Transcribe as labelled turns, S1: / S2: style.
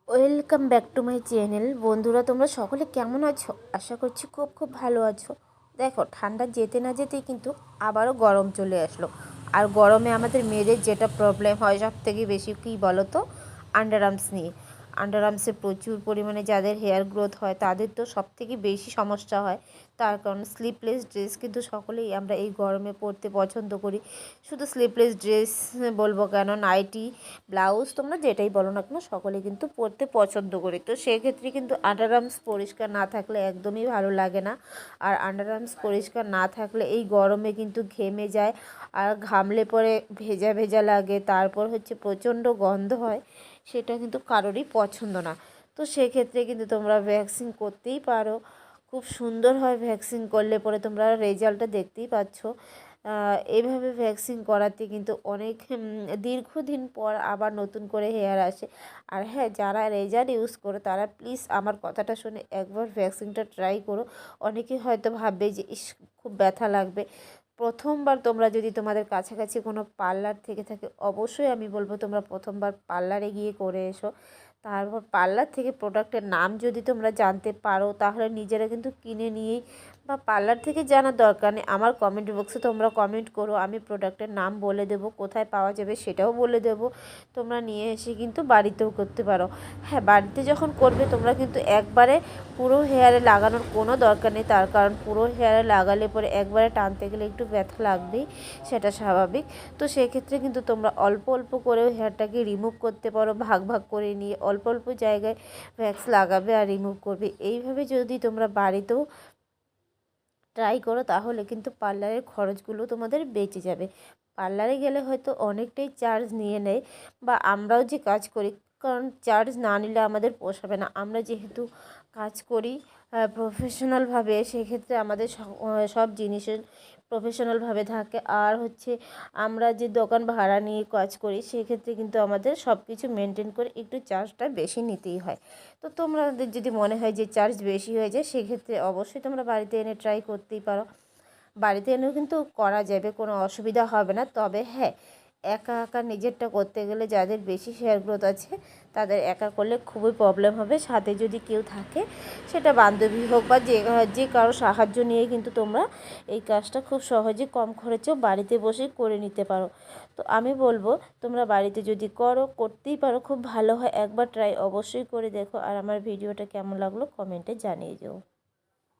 S1: Welcome back to my channel. বন্ধুরা, তোমরা সকলে কেমন আছো? আশা করছি খুব খুব ভালো আছো। দেখো, ঠান্ডা যেতে না যেতেই কিন্তু আবারও গরম চলে আসলো। আর গরমে আমাদের মেয়েদের যেটা প্রবলেম হয় সব থেকে বেশি কী বলো তো, আন্ডার আর্মস নিয়ে। আন্ডার আর্মসে প্রচুর পরিমাণে যাদের হেয়ার গ্রোথ হয় তাদের তো সব থেকে বেশি সমস্যা হয়। তার কারণ স্লিপলেস ড্রেস কিন্তু সকলেই আমরা এই গরমে পরতে পছন্দ করি। শুধু স্লিপলেস ড্রেস বলবো কেন, নাইটি, ব্লাউজ, তোমরা যেটাই বলো না কেন সকলে কিন্তু পরতে পছন্দ করি। তো সেক্ষেত্রে কিন্তু আন্ডার আর্মস পরিষ্কার না থাকলে একদমই ভালো লাগে না। আর আন্ডার আর্মস পরিষ্কার না থাকলে এই গরমে কিন্তু ঘেমে যায়, আর ঘামলে পরে ভেজা ভেজা লাগে, তারপর হচ্ছে প্রচণ্ড গন্ধ হয়, সেটা কিন্তু কারোরই পছন্দ না। তো সেক্ষেত্রে কিন্তু তোমরা ভ্যাকসিন করতেই পারো। খুব সুন্দর হয় ভ্যাকসিন করলে, পরে তোমরা রেজাল্টটা দেখতেই পাচ্ছ। এইভাবে ভ্যাকসিন করাতে কিন্তু অনেক দীর্ঘদিন পর আবার নতুন করে হেয়ার আসে। আর হ্যাঁ, যারা রেজার ইউজ করো তারা প্লিজ আমার কথাটা শুনে একবার ভ্যাকসিনটা ট্রাই করো। অনেকে হয়তো ভাববে যে ইস, খুব ব্যথা লাগবে। প্রথমবার তোমরা যদি তোমাদের কাছাকাছি কোনো পার্লার থেকে থাকে, অবশ্যই আমি বলবো তোমরা প্রথমবার পার্লারে গিয়ে করে এসো। তারপর পার্লার থেকে প্রোডাক্টের নাম যদি তোমরা জানতে পারো তাহলে নিজেরা কিন্তু কিনে নিয়েই, বা পার্লার থেকে জানার দরকার নেই, আমার কমেন্ট বক্সে তোমরা কমেন্ট করো, আমি প্রোডাক্টের নাম বলে দেবো, কোথায় পাওয়া যাবে সেটাও বলে দেবো। তোমরা নিয়ে এসে কিন্তু বাড়িতেও করতে পারো। হ্যাঁ, বাড়িতে যখন করবে তোমরা কিন্তু একবারে পুরো হেয়ারে লাগানোর কোনো দরকার নেই, তার কারণ পুরো হেয়ারে লাগালে পরে একবারে টানতে গেলে একটু ব্যথা লাগবেই, সেটা স্বাভাবিক। তো সেক্ষেত্রে কিন্তু তোমরা অল্প অল্প করেও হেয়ারটাকে রিমুভ করতে পারো, ভাগ ভাগ করে নিয়ে অল্প অল্প জায়গায় ভ্যাক্স লাগাবে আর রিমুভ করবে। এইভাবে যদি তোমরা বাড়িতেও ট্রাই করো তাহলে কিন্তু পার্লারের খরচগুলো তোমাদের বেঁচে যাবে। পার্লারে গেলে হয়তো অনেকটাই চার্জ নিয়ে নেয়, বা আমরাও যে কাজ করি, কারণ চার্জ না নিলে আমাদের পোষাবে না। আমরা যেহেতু কাজ করি প্রফেশনালভাবে, সেক্ষেত্রে আমাদের সব জিনিসের প্রফেশনালভাবে থাকে। আর হচ্ছে আমরা যে দোকান ভাড়া নিয়ে কাজ করি সেক্ষেত্রে কিন্তু আমাদের সব কিছু মেনটেন করে একটু চার্জটা বেশি নিতেই হয়। তো তোমাদের যদি মনে হয় যে চার্জ বেশি হয়ে যায়, সেক্ষেত্রে অবশ্যই তোমরা বাড়িতে এনে ট্রাই করতেই পারো। বাড়িতে এনেও কিন্তু করা যাবে, কোনো অসুবিধা হবে না। তবে হ্যাঁ, একা একা নিজেরটা করতে গেলে যাদের বেশি হেয়ার গ্রোথ আছে তাদের একা করলে খুবই প্রবলেম হবে। সাথে যদি কেউ থাকে, সেটা বান্ধবী হোক বা যে কারো সাহায্য নিয়ে কিন্তু তোমরা এই কাজটা খুব সহজে কম খরচেও বাড়িতে বসে করে নিতে পারো। তো আমি বলবো তোমরা বাড়িতে যদি করতেই পারো, খুব ভালো হয়। একবার ট্রাই অবশ্যই করে দেখো। আর আমার ভিডিওটা কেমন লাগলো কমেন্টে জানিয়ে যেও।